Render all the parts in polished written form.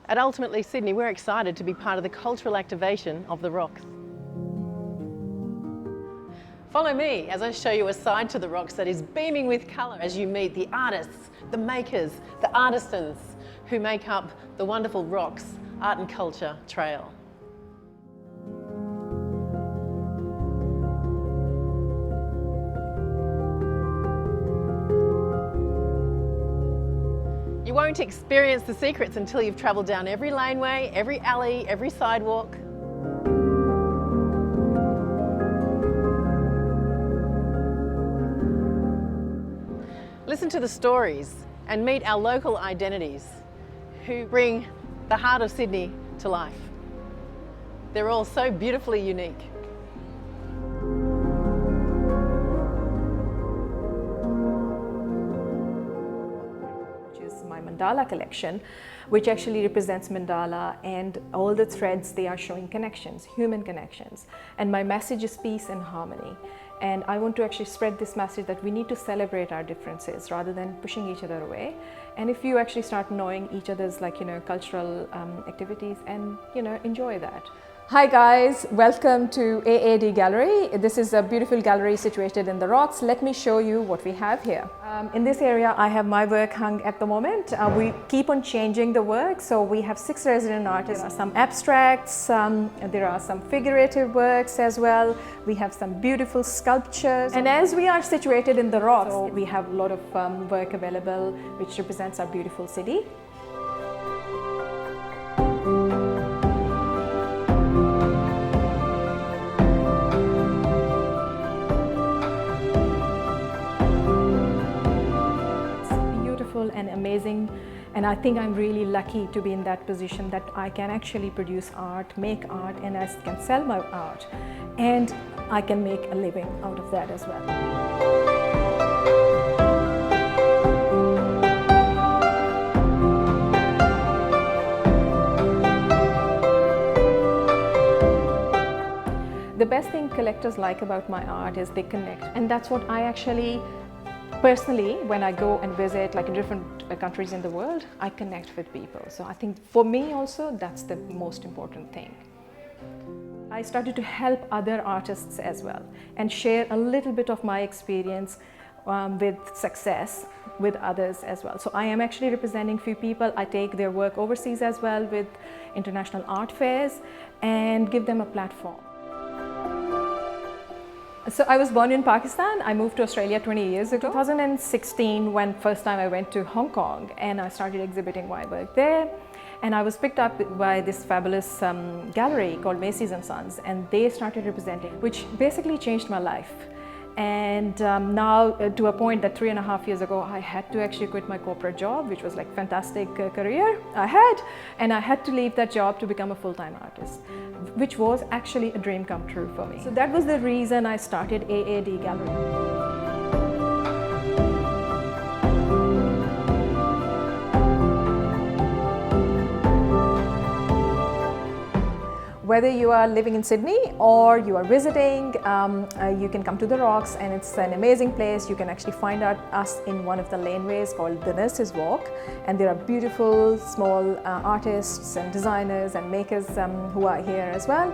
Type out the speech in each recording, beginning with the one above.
At Ultimately Sydney, we're excited to be part of the cultural activation of the rocks. Follow me as I show you a side to the rocks that is beaming with colour as you meet the artists, the makers, the artisans who make up the wonderful Rocks Art and Culture Trail. You won't experience the secrets until you've travelled down every laneway, every alley, every sidewalk. Listen to the stories and meet our local identities who bring the heart of Sydney to life. They're all so beautifully unique. My mandala collection, which actually represents mandala, and all the threads, they are showing connections, human connections. And my message is peace and harmony. And I want to actually spread this message that we need to celebrate our differences rather than pushing each other away. And if you actually start knowing each other's cultural activities and enjoy that. Hi guys, welcome to AAD Gallery. This is a beautiful gallery situated in the rocks. Let me show you what we have here. In this area, I have my work hung at the moment. We keep on changing the work. So we have 6 resident artists, some abstracts, there are some figurative works as well. We have some beautiful sculptures. And as we are situated in the rocks, so we have a lot of work available which represents our beautiful city. And amazing, and I think I'm really lucky to be in that position that I can actually produce art, make art, and I can sell my art, and I can make a living out of that as well. The best thing collectors like about my art is they connect, and that's what I actually personally, when I go and visit in different countries in the world, I connect with people. So I think for me also, that's the most important thing. I started to help other artists as well and share a little bit of my experience with success with others as well. So I am actually representing few people. I take their work overseas as well with international art fairs and give them a platform. So I was born in Pakistan. I moved to Australia 20 years ago. 2016, when first time I went to Hong Kong and I started exhibiting my work there. And I was picked up by this fabulous gallery called Macy's and Sons, and they started representing, which basically changed my life. And now to a point that 3.5 years ago, I had to actually quit my corporate job, which was like fantastic career I had, and I had to leave that job to become a full-time artist, which was actually a dream come true for me. So that was the reason I started AAD Gallery. Whether you are living in Sydney or you are visiting, you can come to the Rocks, and it's an amazing place. You can actually find us in one of the laneways called the Nurses Walk, and there are beautiful small artists and designers and makers who are here as well.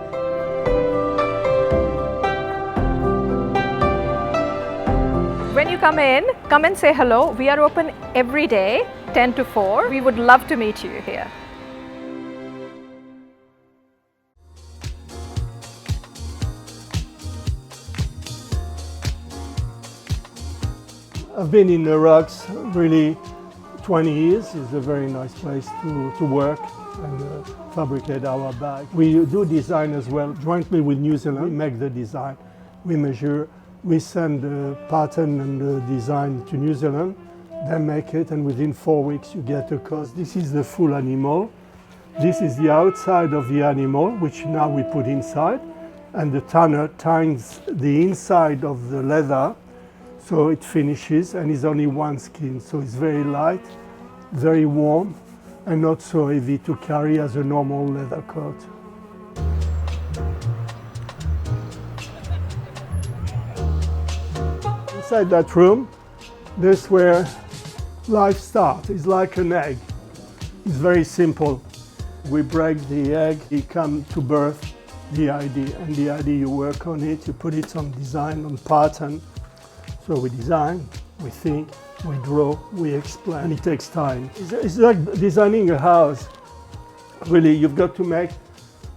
When you come in, come and say hello. We are open every day, 10 to 4. We would love to meet you here. I've been in the Rocks really 20 years. It's a very nice place to work and fabricate our bag. We do design as well, jointly with New Zealand. We make the design, we measure, we send the pattern and the design to New Zealand. They make it, and within 4 weeks you get a cost. This is the full animal. This is the outside of the animal, which now we put inside, and the tanner ties the inside of the leather. So it finishes, and it's only one skin, so it's very light, very warm, and not so heavy to carry as a normal leather coat. Inside that room, this is where life starts. It's like an egg. It's very simple. We break the egg, it comes to birth the idea, and the idea you work on it, you put it on design, on pattern. So we design, we think, we draw, we explain, and it takes time. It's like designing a house. Really, you've got to make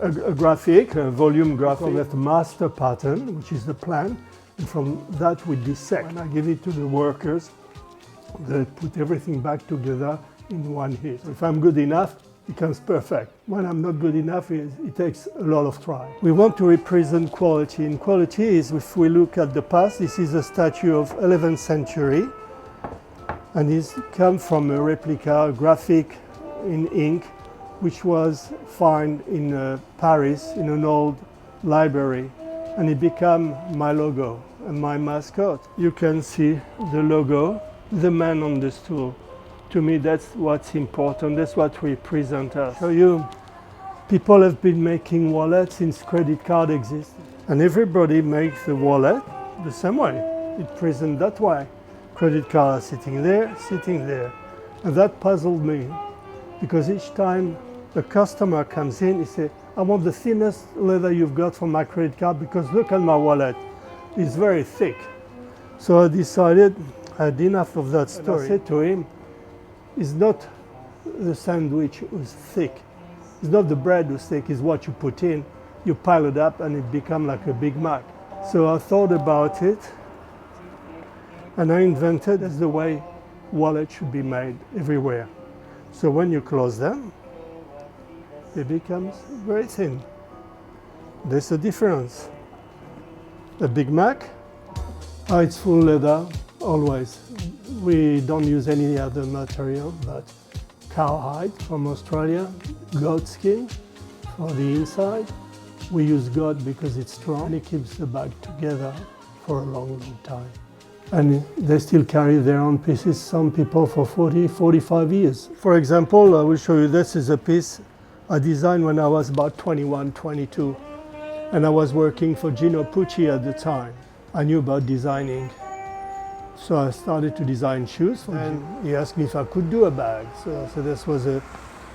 a graphic, a volume graphic, with a master pattern, which is the plan, and from that we dissect. When I give it to the workers, they put everything back together in one hit. If I'm good enough, it becomes perfect. When I'm not good enough, it takes a lot of try. We want to represent quality, and quality is, if we look at the past, this is a statue of 11th century, and it's come from a replica, a graphic in ink, which was found in Paris in an old library, and it became my logo and my mascot. You can see the logo, the man on the stool. To me, that's what's important, that's what represents us. So people have been making wallets since credit card exists, and everybody makes the wallet the same way. It presents that way. Credit card sitting there, and that puzzled me, because each time a customer comes in, he says, I want the thinnest leather you've got for my credit card because look at my wallet, it's very thick. So I decided I had enough of that story. I said to him, it's not the sandwich who's thick, it's not the bread who's thick, it's what you put in. You pile it up and it becomes like a Big Mac. So I thought about it, and I invented that's the way wallets should be made everywhere. So when you close them, it becomes very thin. There's a difference. A Big Mac, it's full leather, always. We don't use any other material but cowhide from Australia, goat skin for the inside. We use goat because it's strong and it keeps the bag together for a long, long time. And they still carry their own pieces, some people for 40, 45 years. For example, I will show you, this is a piece I designed when I was about 21, 22. And I was working for Gino Pucci at the time. I knew about designing. So I started to design shoes for him. He asked me if I could do a bag. So this was a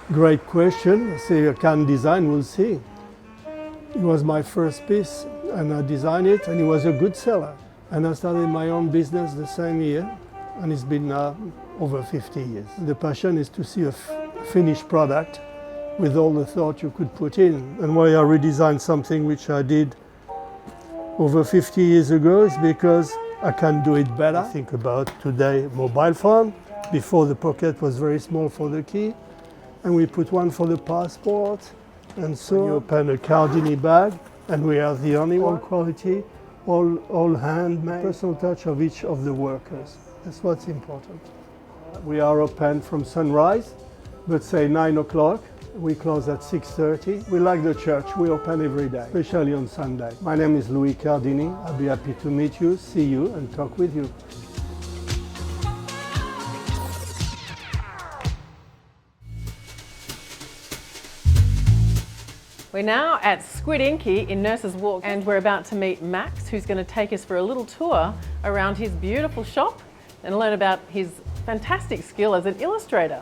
great question. I said, I can design, we'll see. It was my first piece, and I designed it, and it was a good seller. And I started my own business the same year, and it's been now over 50 years. The passion is to see a finished product with all the thought you could put in. And why I redesigned something which I did over 50 years ago is because I can do it better. Think about today, mobile phone. Before, the pocket was very small for the key, and we put one for the passport. And so you open a Cardini bag, and we are the only one. All quality, all handmade, personal touch of each of the workers. That's what's important. We are open from sunrise, but say 9 o'clock. We close at 6:30. We like the church, we open every day, especially on Sunday. My name is Louis Cardini. I'll be happy to meet you, see you, and talk with you. We're now at Squid Inky in Nurses Walk, and we're about to meet Max, who's going to take us for a little tour around his beautiful shop and learn about his fantastic skill as an illustrator.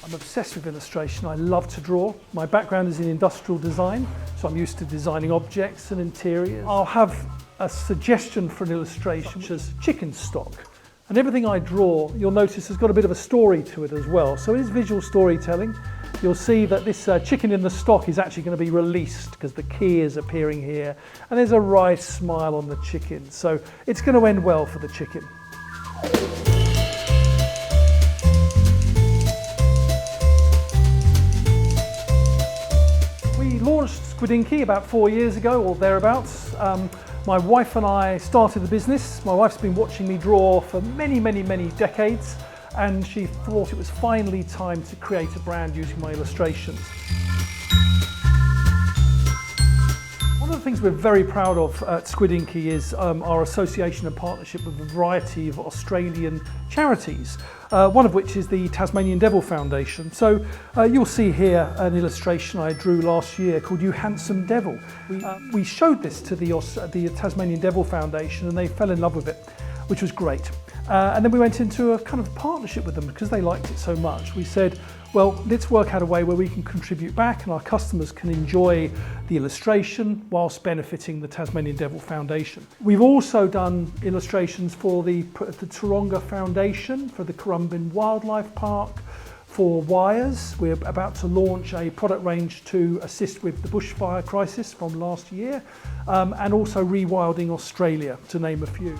I'm obsessed with illustration. I love to draw. My background is in industrial design, so I'm used to designing objects and interiors. I'll have a suggestion for an illustration, such as chicken stock. And everything I draw, you'll notice, has got a bit of a story to it as well. So it is visual storytelling. You'll see that this chicken in the stock is actually going to be released because the key is appearing here. And there's a wry smile on the chicken. So it's going to end well for the chicken. We launched Squid Inky about 4 years ago or thereabouts. My wife and I started the business. My wife's been watching me draw for many, many, many decades, and she thought it was finally time to create a brand using my illustrations. One of the things we're very proud of at Squid Inky is our association and partnership with a variety of Australian charities, one of which is the Tasmanian Devil Foundation. So you'll see here an illustration I drew last year called You Handsome Devil. We showed this to the Tasmanian Devil Foundation and they fell in love with it, which was great. And then we went into a kind of partnership with them because they liked it so much. We said, well, let's work out a way where we can contribute back and our customers can enjoy the illustration whilst benefiting the Tasmanian Devil Foundation. We've also done illustrations for the Taronga Foundation, for the Currumbin Wildlife Park, for wires. We're about to launch a product range to assist with the bushfire crisis from last year, and also Rewilding Australia, to name a few.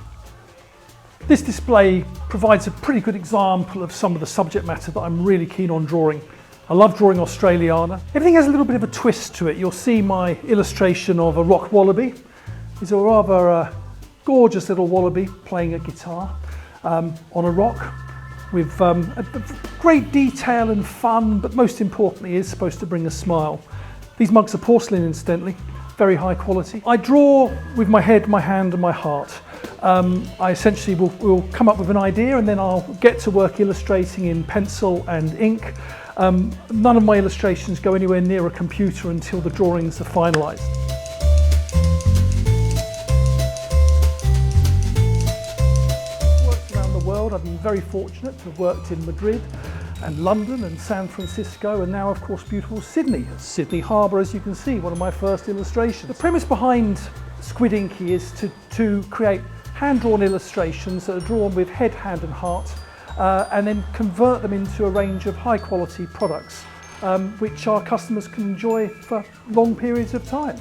This display provides a pretty good example of some of the subject matter that I'm really keen on drawing. I love drawing Australiana. Everything has a little bit of a twist to it. You'll see my illustration of a rock wallaby. It's a rather gorgeous little wallaby playing a guitar on a rock with great detail and fun, but most importantly is supposed to bring a smile. These mugs are porcelain, incidentally, very high quality. I draw with my head, my hand and my heart. I essentially will come up with an idea and then I'll get to work illustrating in pencil and ink. None of my illustrations go anywhere near a computer until the drawings are finalised. Worked around the world. I've been very fortunate to have worked in Madrid and London and San Francisco, and now of course beautiful Sydney. Sydney Harbour, as you can see, one of my first illustrations. The premise behind Squid Inky is to create hand-drawn illustrations that are drawn with head, hand and heart, and then convert them into a range of high-quality products which our customers can enjoy for long periods of time.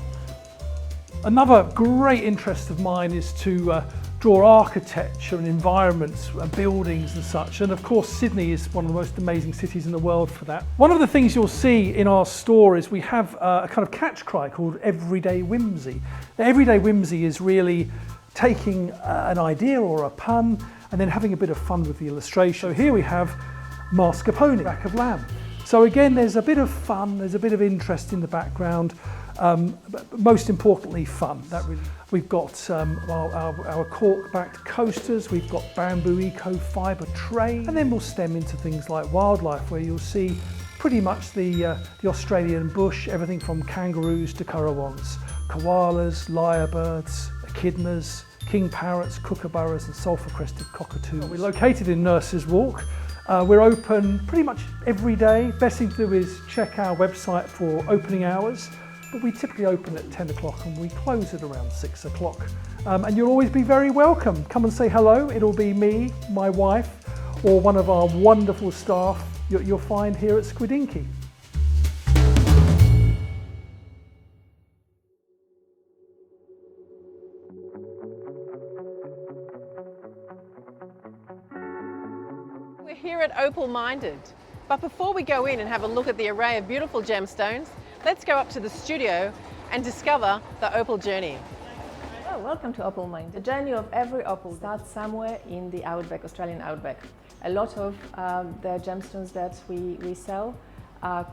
Another great interest of mine is to draw architecture and environments and buildings and such, and of course Sydney is one of the most amazing cities in the world for that. One of the things you'll see in our store is we have a kind of catch cry called Everyday Whimsy. Now, Everyday Whimsy is really taking an idea or a pun and then having a bit of fun with the illustration. So here we have mascarpone, back of lamb. So again, there's a bit of fun, there's a bit of interest in the background, but most importantly fun. We've got our cork-backed coasters, we've got bamboo eco-fibre trays, and then we'll stem into things like wildlife, where you'll see pretty much the Australian bush, everything from kangaroos to currawongs, koalas, lyrebirds, echidnas, king parrots, kookaburras and sulphur-crested cockatoos. We're located in Nurses Walk. We're open pretty much every day. Best thing to do is check our website for opening hours, but we typically open at 10 o'clock and we close at around 6 o'clock. And you'll always be very welcome. Come and say hello. It'll be me, my wife, or one of our wonderful staff you'll find here at Squid Inky. We're here at Opal Minded, but before we go in and have a look at the array of beautiful gemstones, let's go up to the studio and discover the Opal journey. Oh, welcome to Opal Mind. The journey of every opal starts somewhere in the outback, Australian outback. A lot of the gemstones that we sell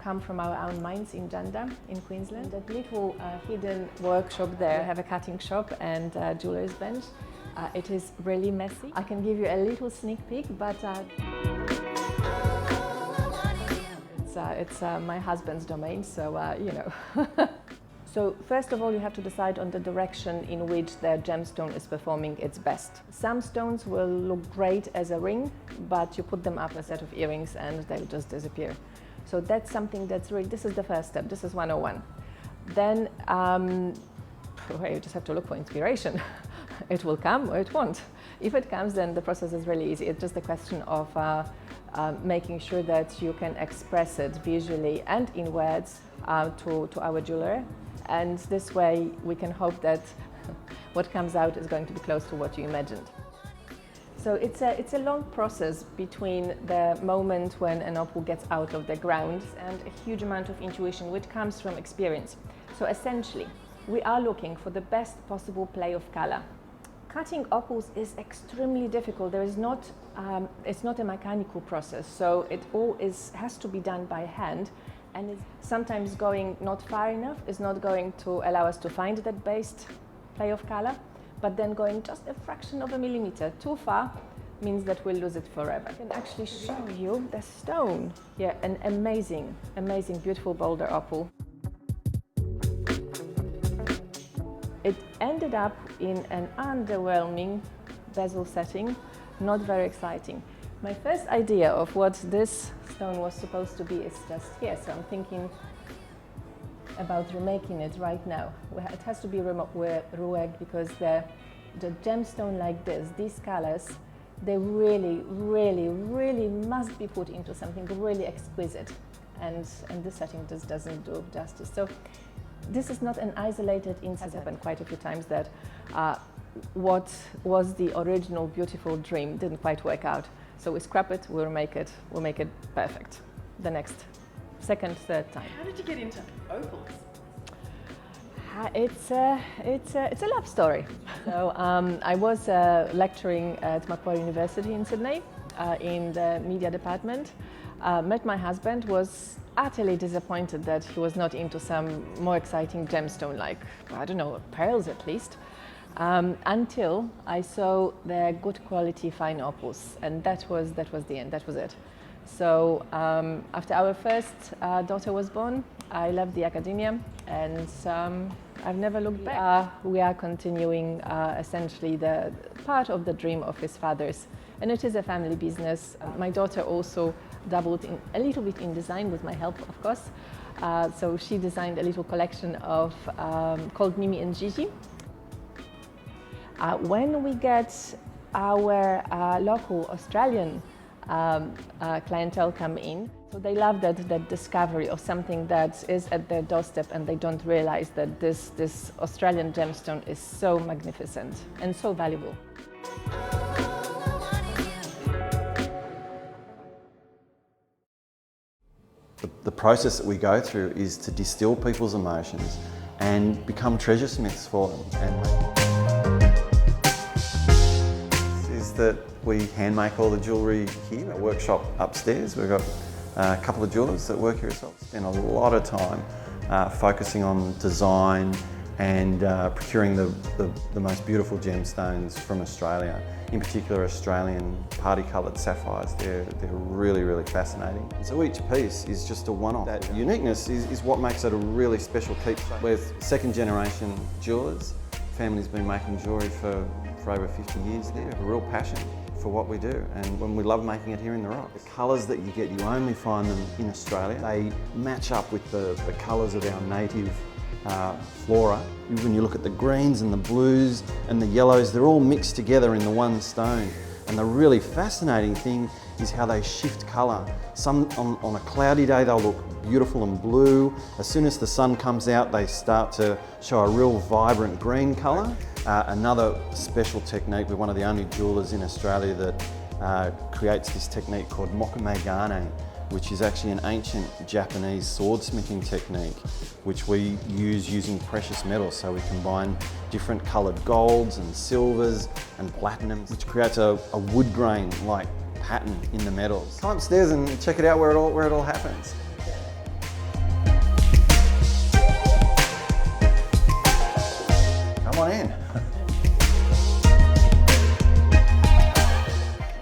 come from our own mines in Janda, in Queensland. That little hidden workshop there, we have a cutting shop and a jeweller's bench. It is really messy. I can give you a little sneak peek, but it's my husband's domain, so you know. So first of all, you have to decide on the direction in which the gemstone is performing its best. Some stones will look great as a ring, but you put them up a set of earrings and they'll just disappear. So that's something that's really, this is the first step, this is 101. Then you just have to look for inspiration. It will come or it won't. If it comes, then the process is really easy. It's just a question of making sure that you can express it visually and in words to our jeweler. And this way we can hope that what comes out is going to be close to what you imagined. So it's a long process between the moment when an opal gets out of the ground and a huge amount of intuition which comes from experience. So essentially, we are looking for the best possible play of color. Cutting opals is extremely difficult. There is not, it's not a mechanical process, so it all has to be done by hand, and it's sometimes going not far enough is not going to allow us to find that best play of color, but then going just a fraction of a millimeter too far means that we'll lose it forever. I can actually show you the stone. Yeah, an amazing, amazing, beautiful boulder opal. It ended up in an underwhelming bezel setting, not very exciting. My first idea of what this stone was supposed to be is just here, so I'm thinking about remaking it right now. It has to be reworked because the gemstone like this, these colors, they really, really, really must be put into something really exquisite, and this setting just doesn't do justice. So this is not an isolated incident. It has happened quite a few times that what was the original beautiful dream didn't quite work out. So we scrap it, we'll make it perfect the next second, third time. How did you get into opals? It's a love story. So I was lecturing at Macquarie University in Sydney in the media department. Met my husband, was utterly disappointed that he was not into some more exciting gemstone, like, I don't know, pearls at least, until I saw the good quality fine opals, and that was the end, that was it. So after our first daughter was born, I left the academia, and I've never looked back. We are continuing essentially the part of the dream of his father's, and it is a family business. My daughter also dabbled in a little bit in design with my help, of course. So she designed a little collection of called Mimi and Gigi. When we get our local Australian clientele come in, so they love that discovery of something that is at their doorstep, and they don't realize that this Australian gemstone is so magnificent and so valuable. The process that we go through is to distill people's emotions and become treasure smiths for them. Is that we hand make all the jewellery here. Our workshop upstairs, we've got a couple of jewellers that work here as well. Spend a lot of time focusing on design and procuring the most beautiful gemstones from Australia. In particular, Australian party-coloured sapphires. They're really, really fascinating. So each piece is just a one-off. That uniqueness is what makes it a really special keepsake. We're second-generation jewellers. Family's been making jewellery for over 50 years. They have a real passion for what we do, and when we love making it here in the rocks. The colours that you get, you only find them in Australia. They match up with the colours of our native flora. When you look at the greens and the blues and the yellows, they're all mixed together in the one stone. And the really fascinating thing is how they shift colour. Some on a cloudy day they'll look beautiful and blue. As soon as the sun comes out, they start to show a real vibrant green colour. Another special technique, we're one of the only jewellers in Australia that creates this technique called mokumegane, which is actually an ancient Japanese swordsmithing technique, which we use using precious metals. So we combine different coloured golds and silvers and platinums, which creates a wood grain-like pattern in the metals. Come upstairs and check it out where it all happens. Come on in.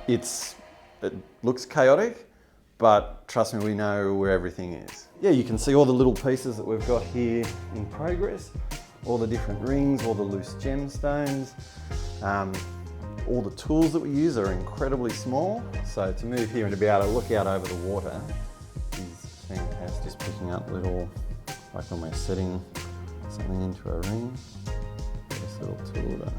It looks chaotic, but trust me, we know where everything is. Yeah, you can see all the little pieces that we've got here in progress, all the different rings, all the loose gemstones. All the tools that we use are incredibly small, so to move here and to be able to look out over the water is fantastic. Just picking up little, like when we're setting something into a ring, this little tool to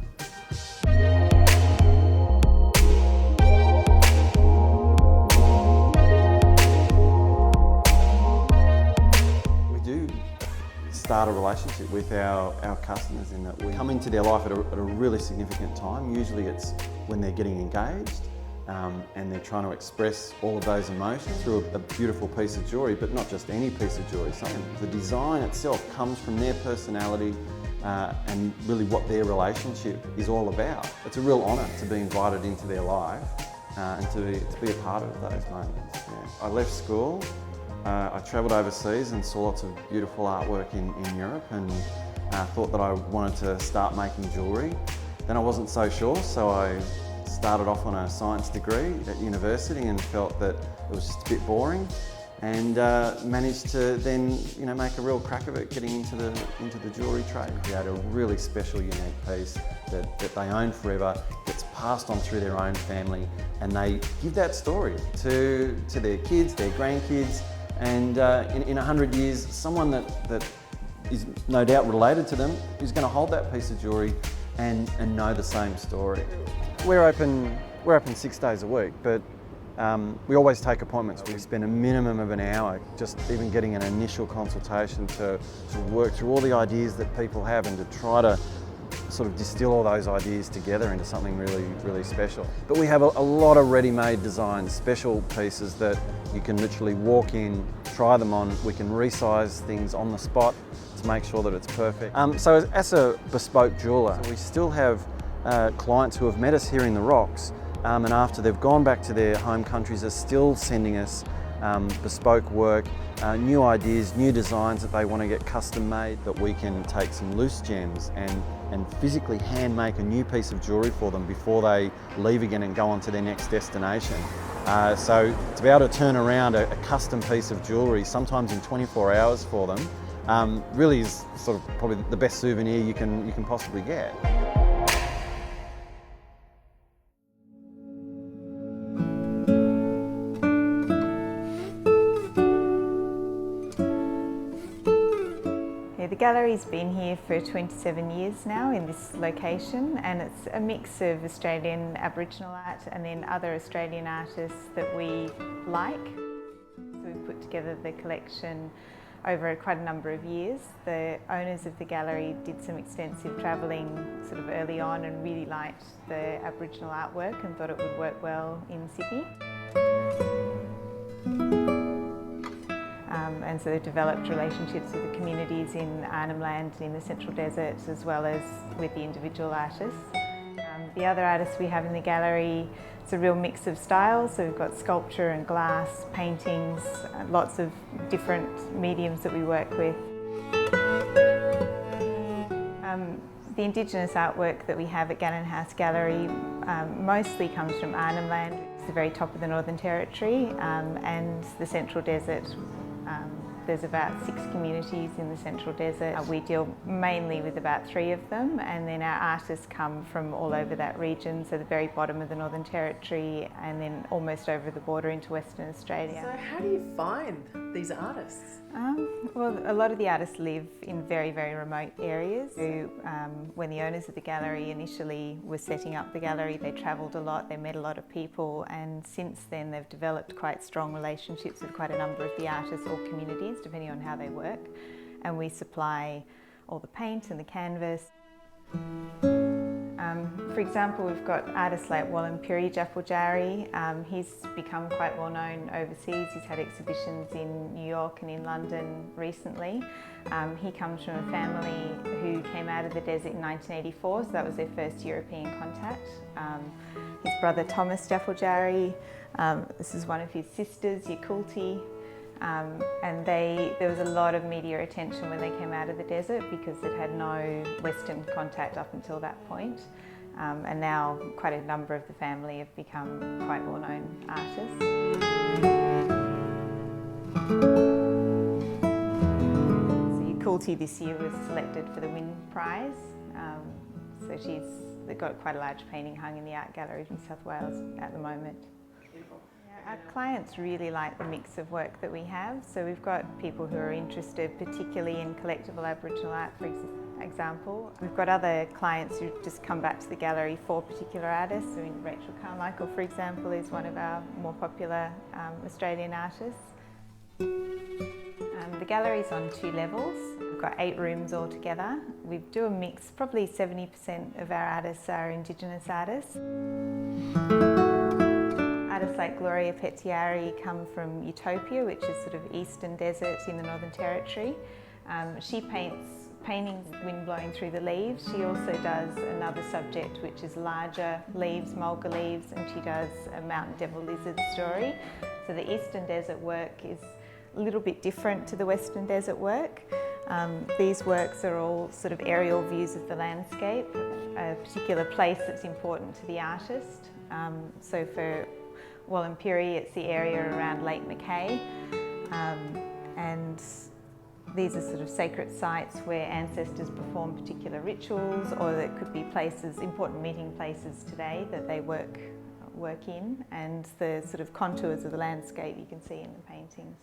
start a relationship with our customers, in that we come into their life at a really significant time. Usually it's when they're getting engaged and they're trying to express all of those emotions through a beautiful piece of jewellery, but not just any piece of jewellery. The design itself comes from their personality and really what their relationship is all about. It's a real honour to be invited into their life and to be a part of those moments. Yeah. I left school. I travelled overseas and saw lots of beautiful artwork in Europe, and thought that I wanted to start making jewellery. Then I wasn't so sure, so I started off on a science degree at university and felt that it was just a bit boring, and managed to then make a real crack of it, getting into the jewellery trade. Create a really special, unique piece that they own forever, gets passed on through their own family, and they give that story to their kids, their grandkids, and in 100 years, someone that is no doubt related to them is going to hold that piece of jewellery and know the same story. We're open 6 days a week, but we always take appointments. We spend a minimum of an hour just even getting an initial consultation to work through all the ideas that people have and to try to sort of distill all those ideas together into something really, really special. But we have a lot of ready-made designs, special pieces that you can literally walk in, try them on. We can resize things on the spot to make sure that it's perfect. So as a bespoke jeweller, we still have clients who have met us here in the Rocks, and after they've gone back to their home countries are still sending us bespoke work, new ideas, new designs that they want to get custom made, that we can take some loose gems and physically hand make a new piece of jewellery for them before they leave again and go on to their next destination. So to be able to turn around a custom piece of jewellery, sometimes in 24 hours for them, really is sort of probably the best souvenir you can possibly get. The gallery's been here for 27 years now in this location, and it's a mix of Australian Aboriginal art and then other Australian artists that we like. So we've put together the collection over quite a number of years. The owners of the gallery did some extensive travelling sort of early on and really liked the Aboriginal artwork and thought it would work well in Sydney. And so they've developed relationships with the communities in Arnhem Land and in the Central Desert, as well as with the individual artists. The other artists we have in the gallery, it's a real mix of styles. So we've got sculpture and glass, paintings, lots of different mediums that we work with. The Indigenous artwork that we have at Gannon House Gallery mostly comes from Arnhem Land, which is the very top of the Northern Territory, and the Central Desert. There's about 6 communities in the Central Desert. We deal mainly with about 3 of them, and then our artists come from all over that region, so the very bottom of the Northern Territory and then almost over the border into Western Australia. So how do you find these artists? Well, a lot of the artists live in very, very remote areas. So, when the owners of the gallery initially were setting up the gallery, they travelled a lot, they met a lot of people, and since then they've developed quite strong relationships with quite a number of the artists or communities, depending on how they work. And we supply all the paint and the canvas. For example, we've got artists like Wendy Murray. He's become quite well known overseas. He's had exhibitions in New York and in London recently. He comes from a family who came out of the desert in 1984, so that was their first European contact. His brother Thomas Murray, this is one of his sisters, Yakulti. And there was a lot of media attention when they came out of the desert because they'd had no Western contact up until that point. And now quite a number of the family have become quite well-known artists. So Yakulti this year was selected for the Win Prize. So they've got quite a large painting hung in the art gallery in South Wales at the moment. Our clients really like the mix of work that we have. So we've got people who are interested particularly in collectible Aboriginal art, for example. We've got other clients who just come back to the gallery for particular artists. I mean, Rachel Carmichael, for example, is one of our more popular Australian artists. The gallery's on 2 levels. We've got 8 rooms altogether. We do a mix, probably 70% of our artists are Indigenous artists. Artists like Gloria Pettiari come from Utopia, which is sort of eastern desert in the Northern Territory. She paints paintings, wind blowing through the leaves. She also does another subject which is larger leaves, mulga leaves, and she does a mountain devil lizard story. So the eastern desert work is a little bit different to the western desert work. These works are all sort of aerial views of the landscape, a particular place that's important to the artist. So for Wendy Murray, it's the area around Lake Mackay, and These are sort of sacred sites where ancestors perform particular rituals, or it could be places, important meeting places today that they work in, and the sort of contours of the landscape you can see in the paintings.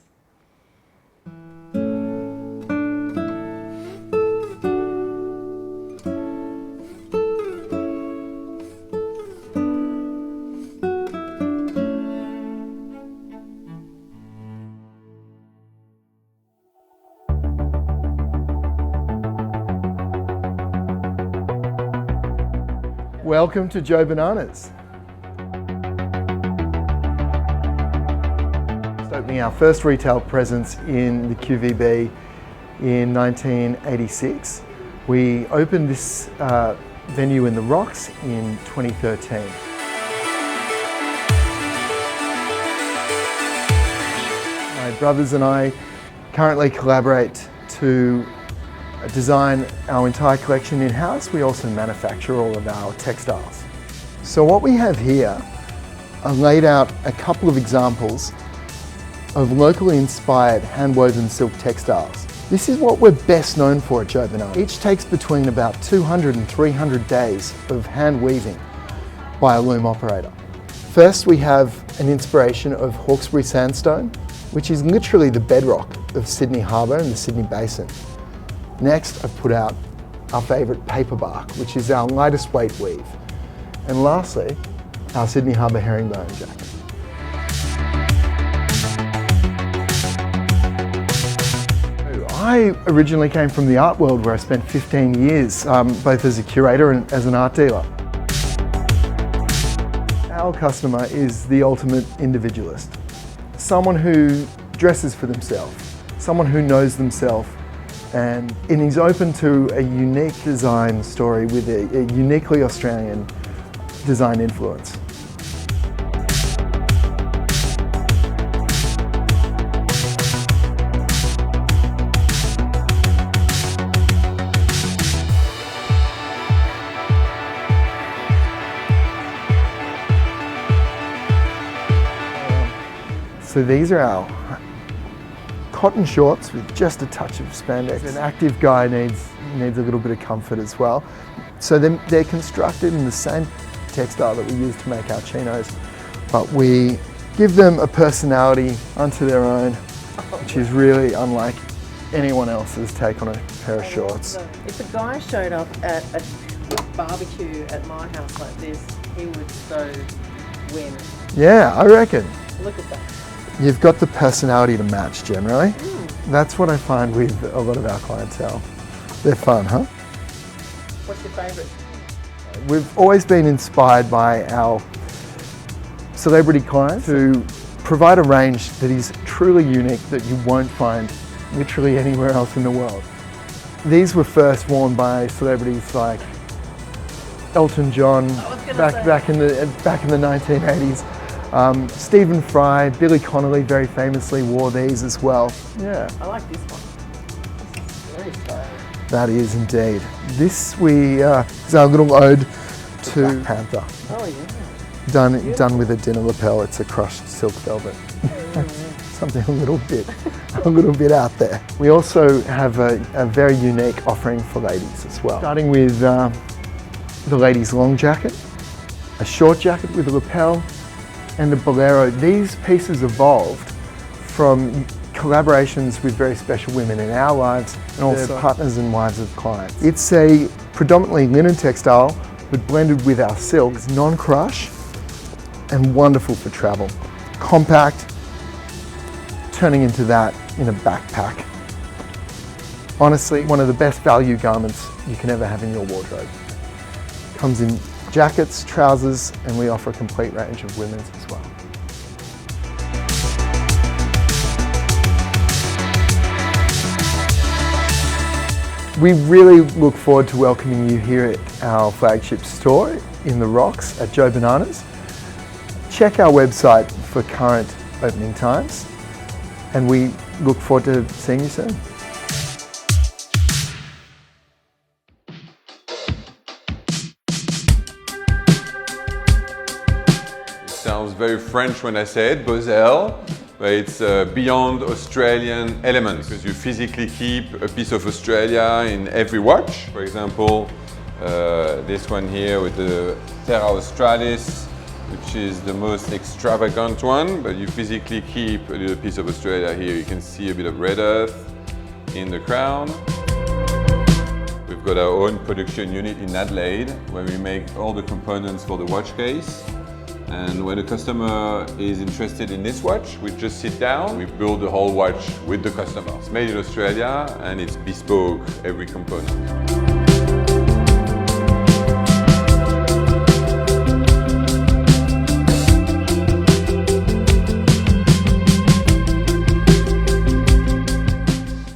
Welcome to Joe Bananas. Opening our first retail presence in the QVB in 1986. We opened this venue in the Rocks in 2013. My brothers and I currently collaborate to design our entire collection in-house. We also manufacture all of our textiles. So what we have here, I laid out a couple of examples of locally inspired hand-woven silk textiles. This is what we're best known for at Joe Bananas. Each takes between about 200 and 300 days of hand weaving by a loom operator. First, we have an inspiration of Hawkesbury sandstone, which is literally the bedrock of Sydney Harbour and the Sydney Basin. Next, I've put out our favourite paper bark, which is our lightest weight weave. And lastly, our Sydney Harbour herringbone jacket. I originally came from the art world, where I spent 15 years, both as a curator and as an art dealer. Our customer is the ultimate individualist. Someone who dresses for themselves, someone who knows themselves, and is open to a unique design story with a uniquely Australian design influence. So these are our cotton shorts with just a touch of spandex. An active guy needs a little bit of comfort as well. So they're constructed in the same textile that we use to make our chinos, but we give them a personality unto their own, which is really unlike anyone else's take on a pair of shorts. If a guy showed up at a barbecue at my house like this, he would so win. Yeah, I reckon. Look at that. You've got the personality to match generally. That's what I find with a lot of our clientele. They're fun, huh? What's your favourite? We've always been inspired by our celebrity clients to provide a range that is truly unique, that you won't find literally anywhere else in the world. These were first worn by celebrities like Elton John back in the 1980s. Stephen Fry, Billy Connolly very famously wore these as well. Yeah. I like this one. Very stylish. That is indeed. This is our little ode to Black Panther. Oh yeah. Done with a dinner lapel. It's a crushed silk velvet. Something a little bit out there. We also have a very unique offering for ladies as well. Starting with the ladies' long jacket, a short jacket with a lapel, and a bolero. These pieces evolved from collaborations with very special women in our lives and also partners and wives of clients. It's a predominantly linen textile, but blended with our silk. It's non-crush and wonderful for travel. Compact, turning into that in a backpack. Honestly, one of the best value garments you can ever have in your wardrobe. Comes in jackets, trousers, and we offer a complete range of women's as well. We really look forward to welcoming you here at our flagship store in the Rocks at Joe Bananas. Check our website for current opening times, and we look forward to seeing you soon. Sounds very French when I say it, Beaux-Arts, but it's beyond Australian elements, because you physically keep a piece of Australia in every watch. For example, this one here with the Terra Australis, which is the most extravagant one, but you physically keep a little piece of Australia here. You can see a bit of red earth in the crown. We've got our own production unit in Adelaide, where we make all the components for the watch case. And when a customer is interested in this watch, we just sit down, we build the whole watch with the customer. It's made in Australia and it's bespoke, every component.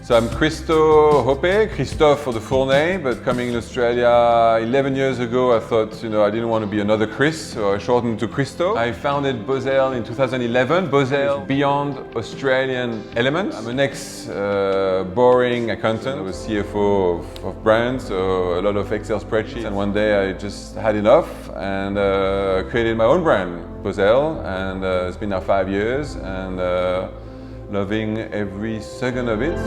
So I'm Christophe for the full name, but coming in Australia 11 years ago, I thought, I didn't want to be another Chris, so I shortened to Christo. I founded Bozell in 2011. Bozell is beyond Australian elements. I'm an ex-boring accountant. I was CFO of brands, so a lot of Excel spreadsheets. And one day I just had enough and created my own brand, Bozell, and it's been now 5 years. And loving every second of it.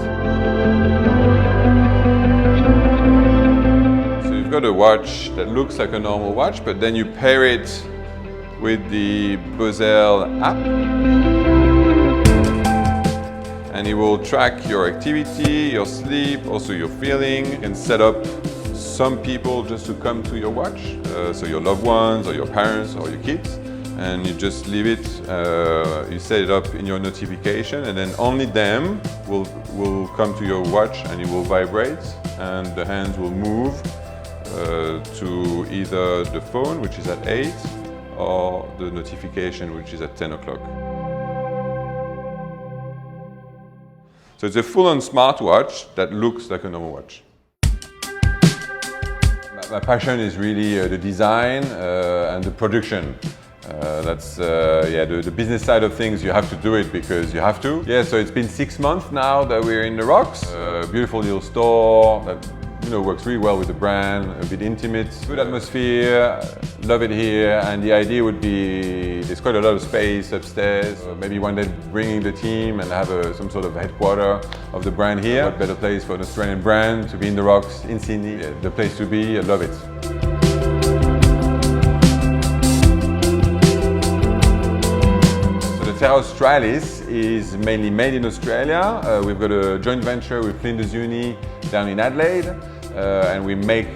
So you've got a watch that looks like a normal watch, but then you pair it with the Bozell app, and it will track your activity, your sleep, also your feeling, and set up some people just to come to your watch, so your loved ones or your parents or your kids. And you just leave it, you set it up in your notification, and then only them will come to your watch and it will vibrate, and the hands will move to either the phone, which is at 8, or the notification, which is at 10 o'clock. So it's a full-on smartwatch that looks like a normal watch. My passion is really the design and the production. That's the business side of things. You have to do it because you have to. Yeah, so it's been 6 months now that we're in the Rocks. Beautiful little store that works really well with the brand, a bit intimate, good atmosphere, love it here. And the idea would be, there's quite a lot of space upstairs. Maybe one day bringing the team and have some sort of headquarter of the brand here. What better place for an Australian brand to be in the Rocks in Sydney? Yeah, the place to be, I love it. Terra Australis is mainly made in Australia. We've got a joint venture with Flinders Uni down in Adelaide, and we make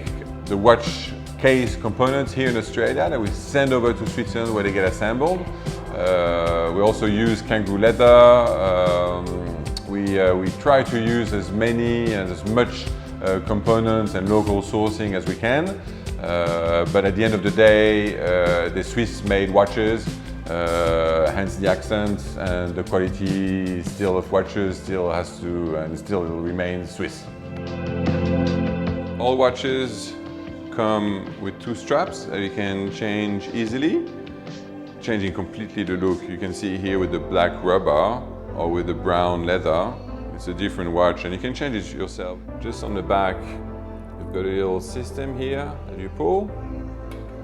the watch case components here in Australia that we send over to Switzerland where they get assembled. We also use kangaroo leather. We try to use as many and as much components and local sourcing as we can, but at the end of the day, the Swiss-made watches. Hence the accent, and the quality still of watches still has to and still remain Swiss. All watches come with 2 straps that you can change easily, changing completely the look. You can see here with the black rubber or with the brown leather. It's a different watch and you can change it yourself. Just on the back, you've got a little system here that you pull,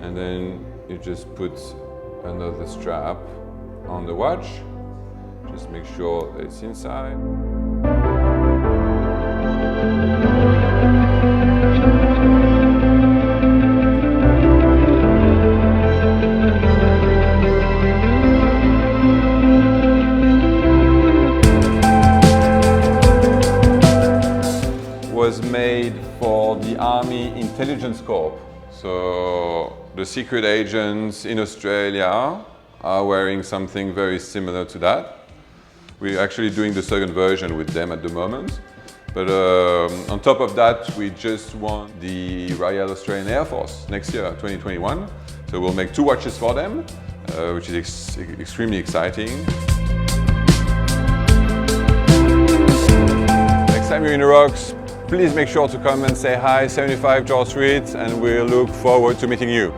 and then you just put another strap on the watch. Just make sure that it's inside. Was made for the Army Intelligence Corps. So the secret agents in Australia are wearing something very similar to that. We're actually doing the second version with them at the moment. But on top of that, we just won the Royal Australian Air Force next year, 2021. So we'll make 2 watches for them, which is extremely exciting. Next time you're in the Rocks, please make sure to come and say hi, 75 George Street, and we'll look forward to meeting you.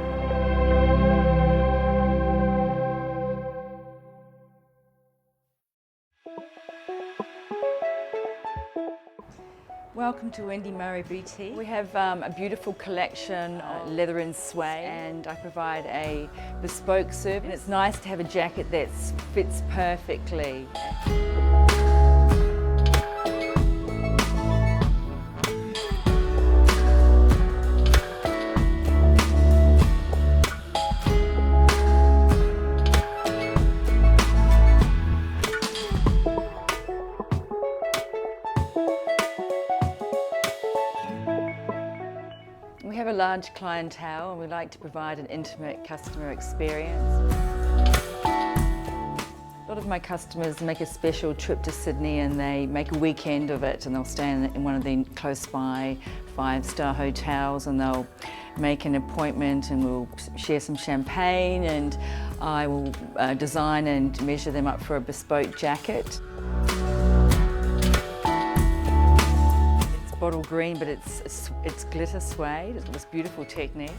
Welcome to Wendy Murray Boutique. We have a beautiful collection of leather and suede, and I provide a bespoke service. And it's nice to have a jacket that fits perfectly. We have a large clientele and we like to provide an intimate customer experience. A lot of my customers make a special trip to Sydney and they make a weekend of it, and they'll stay in one of the close by 5-star hotels, and they'll make an appointment and we'll share some champagne, and I will design and measure them up for a bespoke jacket. Bottle green, but it's glitter suede. It's got this beautiful technique.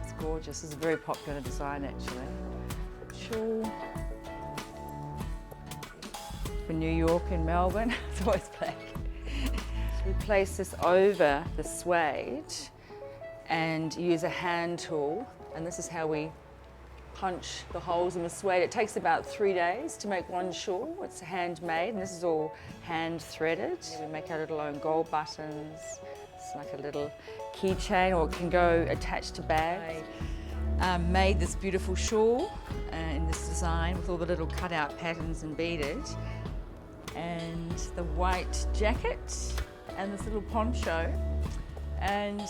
It's gorgeous. It's a very popular design actually. Shawl for New York and Melbourne. It's always black. So we place this over the suede and use a hand tool, and this is how we punch the holes in the suede. It takes about 3 days to make one shawl. It's handmade, and this is all hand threaded. We make our little own gold buttons. It's like a little keychain, or it can go attached to bags. I made this beautiful shawl in this design with all the little cutout patterns and beaded, and the white jacket and this little poncho. And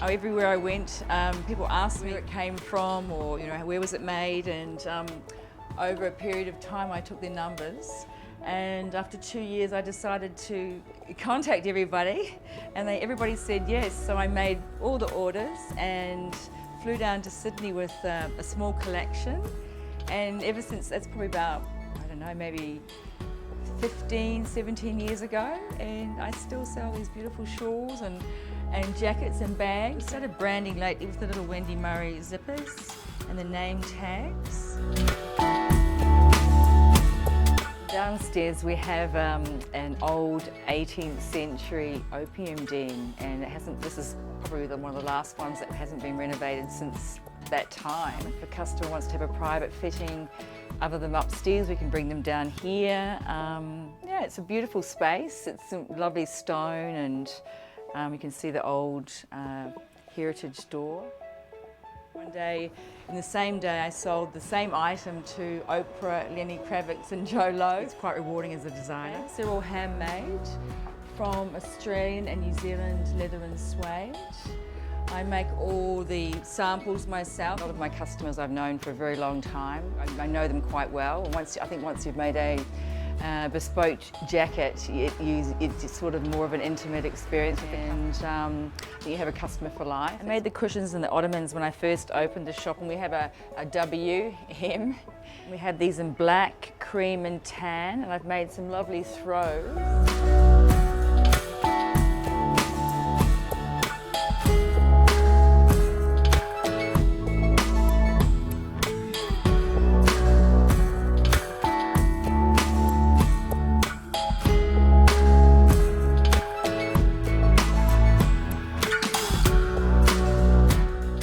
everywhere I went, people asked me where it came from, or where was it made, and over a period of time I took their numbers, and after 2 years I decided to contact everybody, and everybody said yes. So I made all the orders and flew down to Sydney with a small collection, and ever since, that's probably about, I don't know, maybe 15, 17 years ago, and I still sell these beautiful shawls and jackets and bags. I started branding lately with the little Wendy Murray zippers and the name tags. Downstairs we have an old 18th century opium den, and this is probably one of the last ones that hasn't been renovated since that time. If a customer wants to have a private fitting other than upstairs, we can bring them down here. Yeah, it's a beautiful space. It's some lovely stone, and you can see the old heritage door. One day, in the same day, I sold the same item to Oprah, Lenny Kravitz and Joe Lowe. It's quite rewarding as a designer. They're all handmade from Australian and New Zealand leather and suede. I make all the samples myself. A lot of my customers I've known for a very long time. I know them quite well. I think once you've made a bespoke jacket, it's sort of more of an intimate experience, and you have a customer for life. I made the cushions and the ottomans when I first opened the shop, and we have a W hem. We have these in black, cream and tan, and I've made some lovely throws.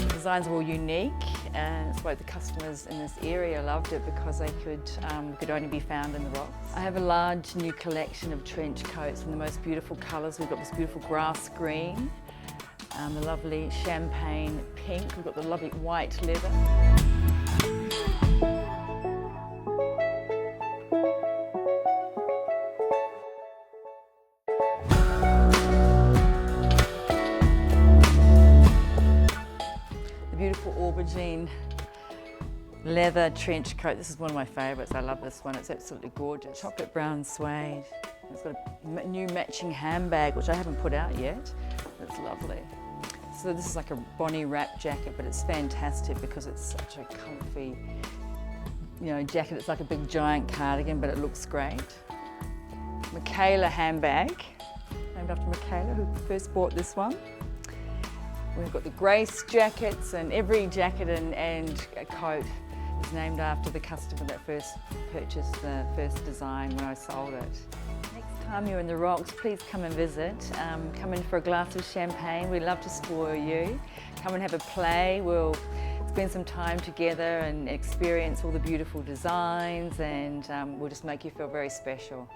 The designs were all unique, and that's why the customers in this area loved it, because they could only be found in the rocks. I have a large new collection of trench coats in the most beautiful colours. We've got this beautiful grass green, the lovely champagne pink, we've got the lovely white leather. Beautiful aubergine leather trench coat. This is one of my favourites. I love this one. It's absolutely gorgeous. Chocolate brown suede. It's got a new matching handbag, which I haven't put out yet. It's lovely. So this is like a Bonnie wrap jacket, but it's fantastic because it's such a comfy, jacket. It's like a big giant cardigan, but it looks great. Michaela handbag, named after Michaela, who first bought this one. We've got the Grace jackets, and every jacket and a coat is named after the customer that first purchased the first design when I sold it. Next time you're in the rocks, please come and visit. Come in for a glass of champagne. We'd love to spoil you. Come and have a play. We'll spend some time together and experience all the beautiful designs, and we'll just make you feel very special.